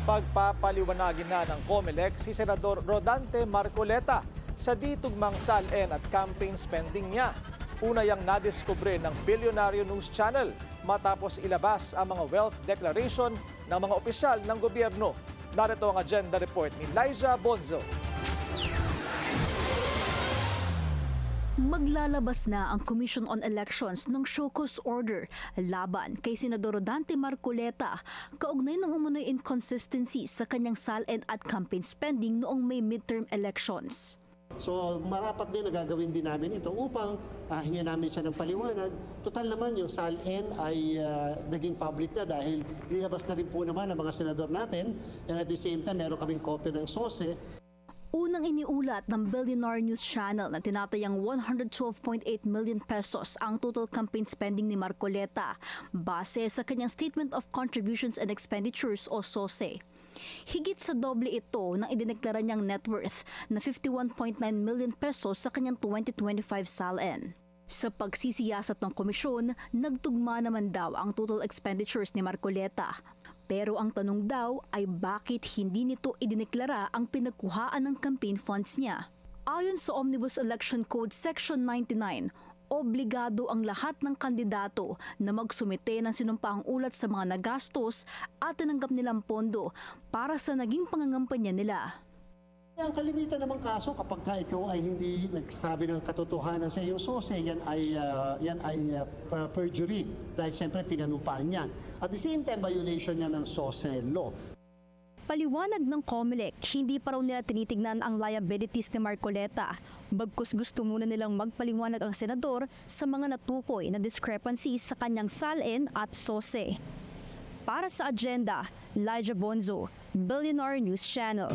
Pagpapaliwanagin na ng COMELEC si Senador Rodante Marcoleta sa ditugmang SALN at campaign spending niya. Una yang nadiskubre ng Billionaire News Channel matapos ilabas ang mga wealth declaration ng mga opisyal ng gobyerno. Narito ang agenda report ni Liza Bonzo. Maglalabas na ang Commission on Elections ng show cause order laban kay Senador Rodante Marcoleta kaugnay ng umunoy inconsistency sa kanyang SALN at campaign spending noong May midterm elections. So marapat din na gagawin din namin ito upang hingyan namin siya ng paliwanag. Total naman yung SALN ay naging public na dahil nilabas na rin po naman ang mga senador natin, and at the same time meron kaming kopya ng SOSE. Unang iniulat ng Billionaire News Channel na tinatayang 112.8 million pesos ang total campaign spending ni Marcoleta base sa kanyang Statement of Contributions and Expenditures o SOSE. Higit sa doble ito ng idineklara niyang net worth na 51.9 million pesos sa kanyang 2025 SALN. Sa pagsisiyasat ng komisyon, nagtugma naman daw ang total expenditures ni Marcoleta. Pero ang tanong daw ay bakit hindi nito idineklara ang pinagkuhaan ng campaign funds niya. Ayon sa Omnibus Election Code Section 99, obligado ang lahat ng kandidato na magsumite ng sinumpaang ulat sa mga nagastos at tinanggap nilang pondo para sa naging pangangampanya nila. Ang kalimitan namang kaso kapag ikaw ay hindi nagsabi ng katotohanan sa iyong SOSE, yan ay perjury dahil siyempre pinanupaan yan. At the same time, violation yan ng SOSE law. Paliwanag ng COMELEC, hindi pa raw nila tinitignan ang liabilities ni Marcoleta. Bagkus gusto muna nilang magpaliwanag ang senador sa mga natukoy na discrepancies sa kanyang SALN at SOSE. Para sa agenda, Liza Bonzo, Billionaire News Channel.